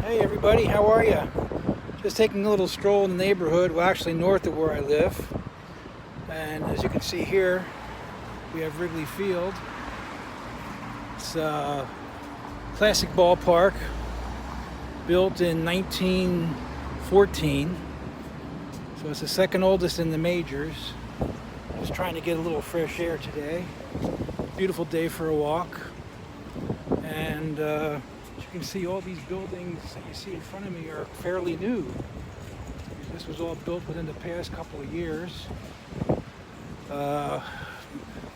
Hey everybody, how are you? Just taking a little stroll in the neighborhood, well actually north of where I live. And as you can see here, we have Wrigley Field. It's a classic ballpark, built in 1914. So it's the second oldest in the majors. Just trying to get a little fresh air today. Beautiful day for a walk. And as you can see, all these buildings that you see in front of me are fairly new. This was all built within the past couple of years. I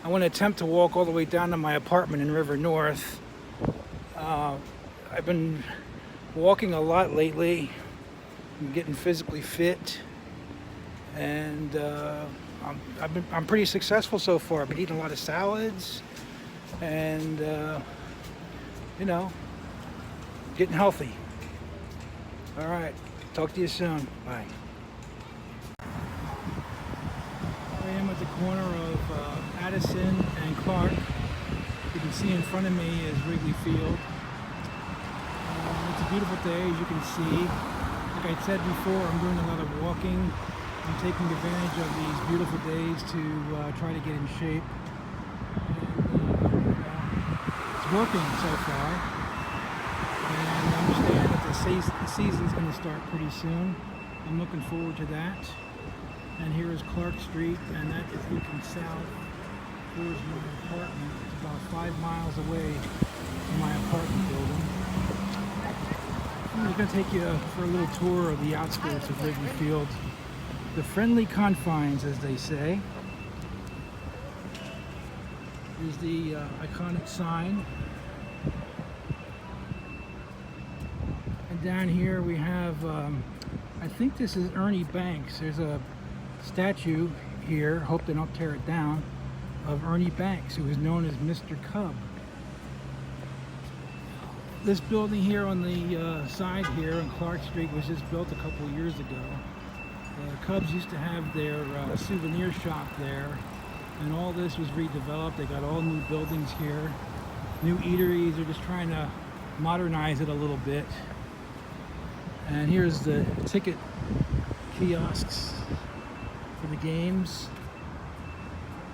want to attempt to walk all the way down to my apartment in River North. I've been walking a lot lately. I'm getting physically fit, and I'm pretty successful so far. I've been eating a lot of salads, and you know, getting healthy. All right, talk to you soon. Bye. I am at the corner of Addison and Clark. You can see in front of me is Wrigley Field. It's a beautiful day, as you can see. Like I said before, I'm doing a lot of walking. I'm taking advantage of these beautiful days to try to get in shape. And, it's working so far. And I understand that the season's going to start pretty soon. I'm looking forward to that. And here is Clark Street, and that is looking south towards my apartment. It's about 5 miles away from my apartment building. I'm going to take you for a little tour of the outskirts of Wrigley Field. The friendly confines, as they say. Here's the iconic sign. And down here we have, I think this is Ernie Banks. There's a statue here, hope they don't tear it down, of Ernie Banks, who was known as Mr. Cub. This building here on the side here on Clark Street was just built a couple of years ago. The Cubs used to have their souvenir shop there, and all this was redeveloped. They got all new buildings here, new eateries. They're just trying to modernize it a little bit. And here's the ticket kiosks for the games.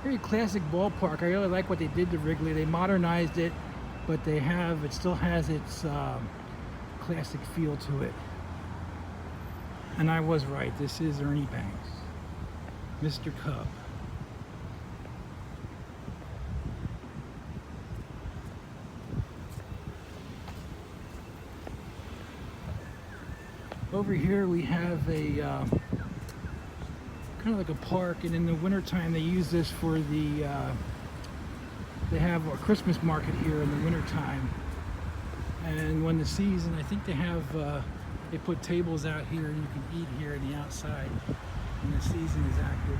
Very classic ballpark. I really like what they did to Wrigley. They modernized it, but it still has its classic feel to it. And I was right. This is Ernie Banks, Mr. Cub. Over here we have a kind of like a park, and in the wintertime they use this for the they have a Christmas market here in the wintertime. And when the season, I think they have they put tables out here and you can eat here in the outside when the season is active.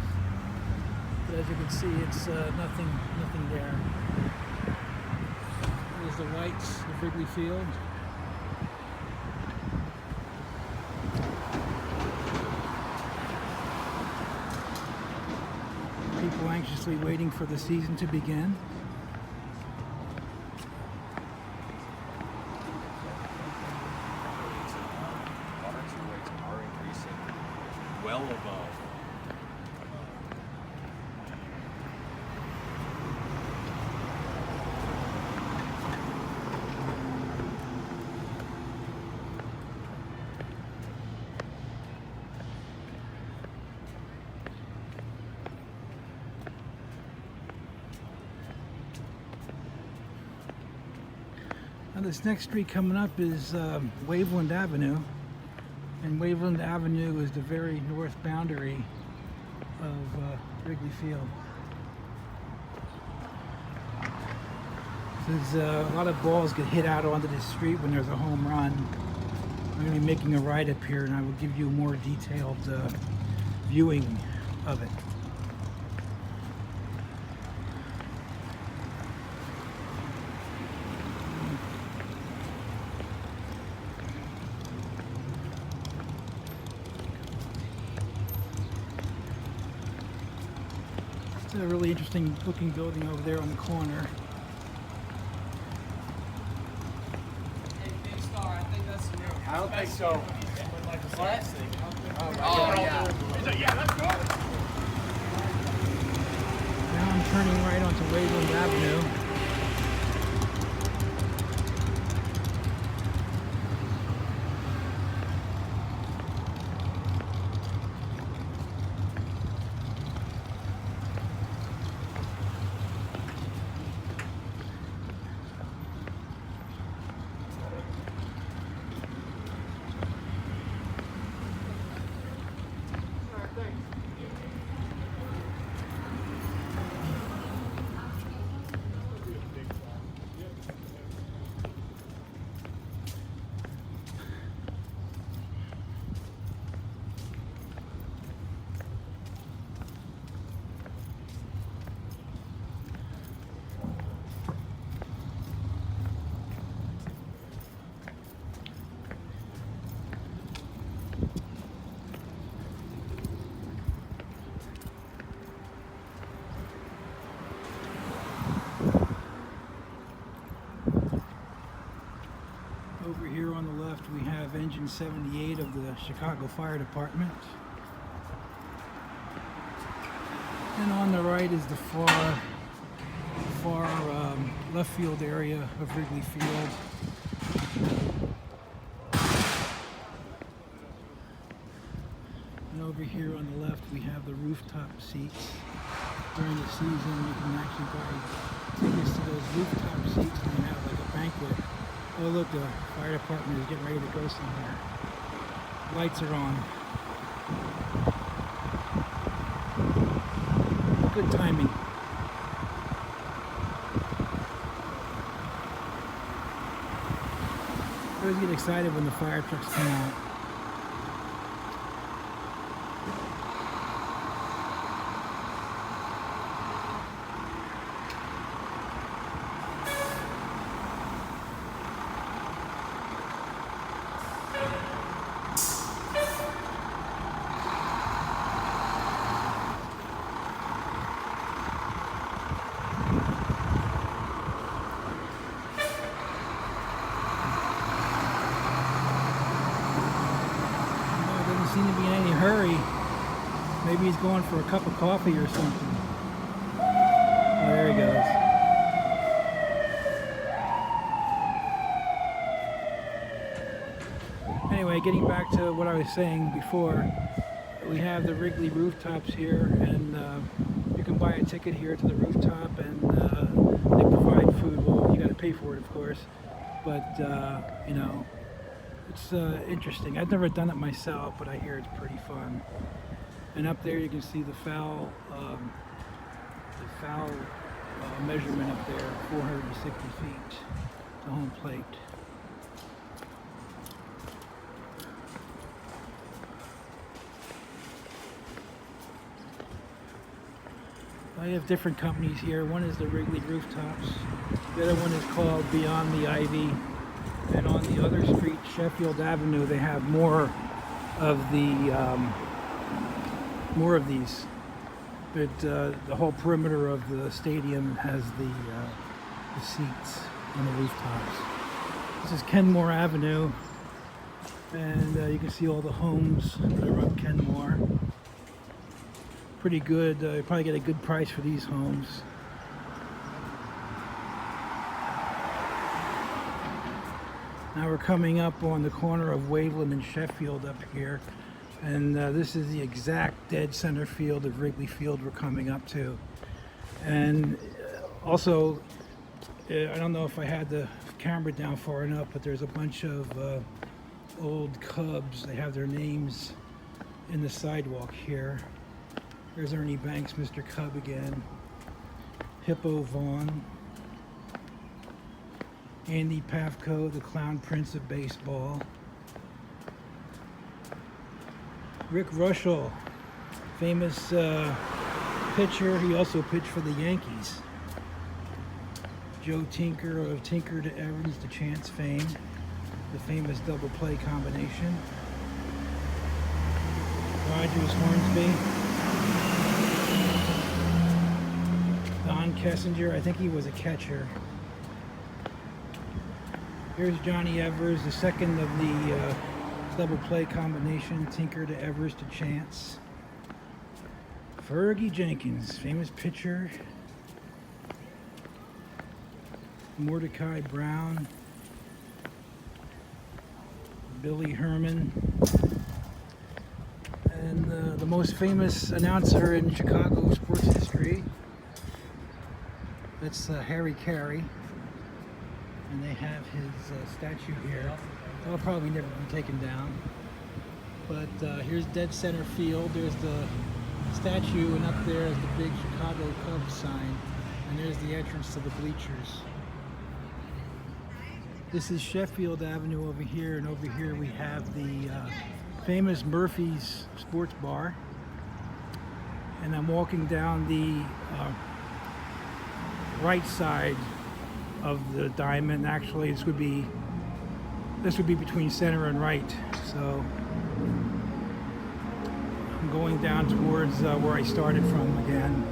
But as you can see, it's nothing there. There's the lights of Wrigley Field. People anxiously waiting for the season to begin. Well above. Now this next street coming up is Waveland Avenue. And Waveland Avenue is the very north boundary of Wrigley Field. There's a lot of balls get hit out onto this street when there's a home run. I'm going to be making a right up here, and I will give you a more detailed viewing of it. It's a really interesting looking building over there on the corner. Hey, Big Star, I think that's the real I don't think so. What? Oh, yeah. Now I'm turning right onto Waveland Avenue. Over here on the left we have engine 78 of the Chicago Fire Department. And on the right is the far left field area of Wrigley Field. And over here on the left we have the rooftop seats. During the season you can actually buy tickets to those rooftop seats and have like a banquet. Oh look, the fire department is getting ready to go somewhere. Lights are on. Good timing. I always get excited when the fire trucks come out. Seem to be in any hurry. Maybe he's going for a cup of coffee or something. Oh, there he goes. Anyway, getting back to what I was saying before, we have the Wrigley Rooftops here, and you can buy a ticket here to the rooftop, and they provide food. Well, you got to pay for it, of course, but you know, it's interesting. I've never done it myself, but I hear it's pretty fun. And up there you can see the foul measurement up there, 460 feet to home plate. I have different companies here. One is the Wrigley Rooftops. The other one is called Beyond the Ivy. And on the other street, Sheffield Avenue, they have more of these. But the whole perimeter of the stadium has the seats on the rooftops. This is Kenmore Avenue, and you can see all the homes that are on Kenmore. Pretty good. You probably get a good price for these homes. Now we're coming up on the corner of Waveland and Sheffield up here, and this is the exact dead center field of Wrigley Field we're coming up to. And also, I don't know if I had the camera down far enough, but there's a bunch of old Cubs. They have their names in the sidewalk here. There's Ernie Banks, Mr. Cub again. Hippo Vaughn. Andy Pafko, the Clown Prince of Baseball. Rick Russell, famous pitcher. He also pitched for the Yankees. Joe Tinker of Tinker to Evans to Chance fame, the famous double play combination. Rogers Hornsby. Don Kessinger, I think he was a catcher. Here's Johnny Evers, the second of the double play combination, Tinker to Evers to Chance. Fergie Jenkins, famous pitcher. Mordecai Brown. Billy Herman. And the most famous announcer in Chicago sports history. That's Harry Carey. And they have his statue here. That'll probably never be taken down. But here's dead center field. There's the statue, and up there is the big Chicago Cubs sign. And there's the entrance to the bleachers. This is Sheffield Avenue over here, and over here we have the famous Murphy's Sports Bar. And I'm walking down the right side of the diamond. Actually, this would be between center and right. So I'm going down towards where I started from again.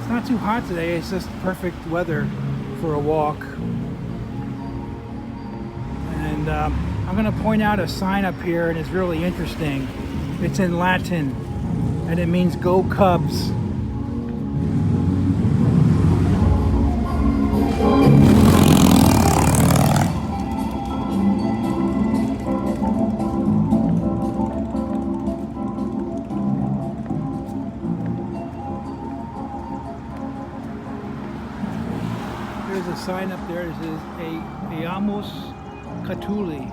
It's not too hot today. It's just perfect weather for a walk. And I'm going to point out a sign up here, and it's really interesting. It's in Latin, and it means "Go Cubs." There's a sign up there that says "Eamus Catuli."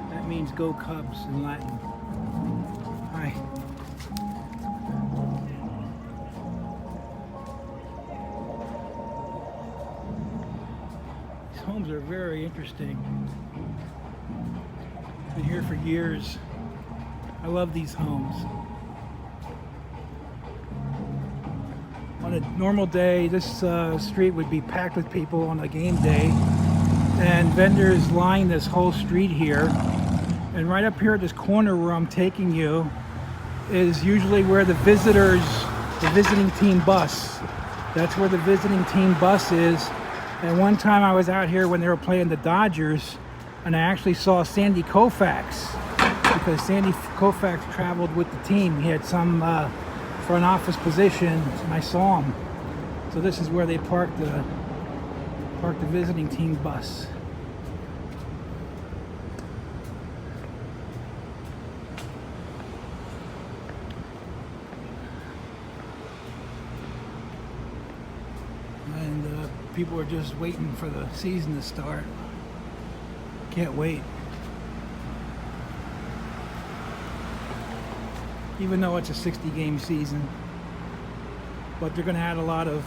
That means "Go Cubs" in Latin. Hi. These homes are very interesting. Been here for years. I love these homes. On a normal day, this street would be packed with people on a game day, and vendors line this whole street here. And right up here at this corner where I'm taking you is usually where the visiting team bus. That's where the visiting team bus is. And one time I was out here when they were playing the Dodgers, and I actually saw Sandy Koufax, because Sandy Koufax traveled with the team. He had some front office position, and I saw him. So this is where they parked the visiting team bus. And people are just waiting for the season to start. Can't wait. Even though it's a 60-game season, but they're going to add a lot of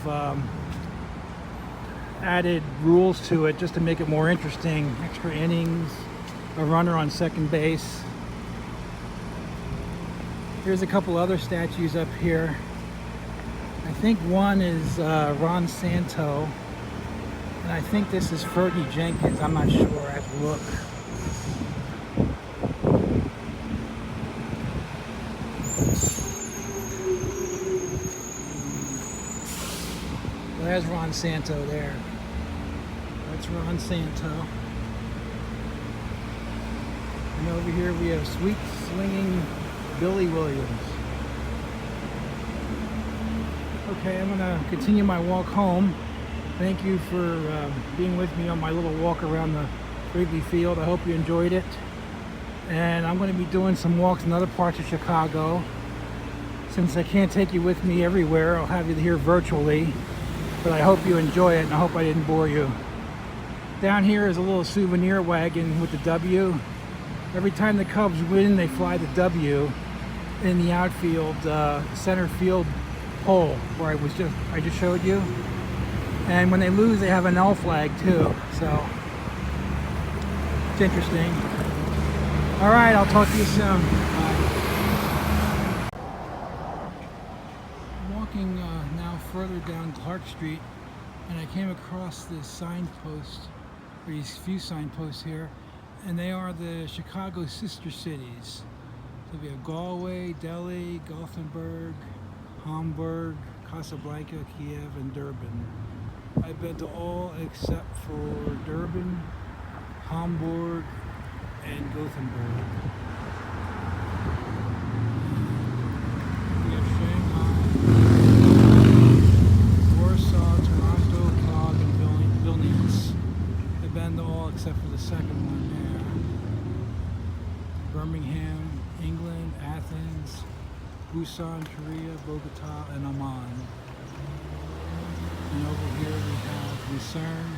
added rules to it just to make it more interesting. Extra innings, a runner on second base. Here's a couple other statues up here. I think one is Ron Santo, and I think this is Fergie Jenkins. I'm not sure. I have to look. There's Ron Santo there. That's Ron Santo. And over here we have sweet swinging Billy Williams. Okay, I'm gonna continue my walk home. Thank you for being with me on my little walk around the Wrigley Field. I hope you enjoyed it. And I'm gonna be doing some walks in other parts of Chicago. Since I can't take you with me everywhere, I'll have you here virtually. But I hope you enjoy it, and I hope I didn't bore you. Down here is a little souvenir wagon with the W. Every time the Cubs win, they fly the W in the outfield, center field pole where I just showed you. And when they lose, they have an L flag too. So it's interesting. All right, I'll talk to you soon. Walking now further down Clark Street, and I came across this signpost, or these few signposts here, and they are the Chicago sister cities. So we have Galway, Delhi, Gothenburg, Hamburg, Casablanca, Kiev, and Durban. I've been to all except for Durban, Hamburg, and Gothenburg. We have Shanghai, Warsaw, Toronto, Prague, and Vilnius. I've been to all except for the second one there. Birmingham, England, Athens, Busan, Korea, Bogota, and Amman. And over here we have Lucerne,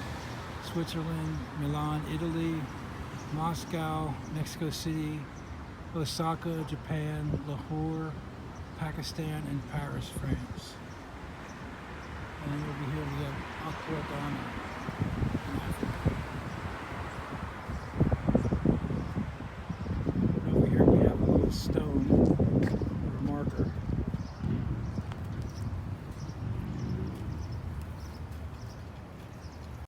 Switzerland, Milan, Italy, Moscow, Mexico City, Osaka, Japan, Lahore, Pakistan, and Paris, France. And over here we have Aquadana.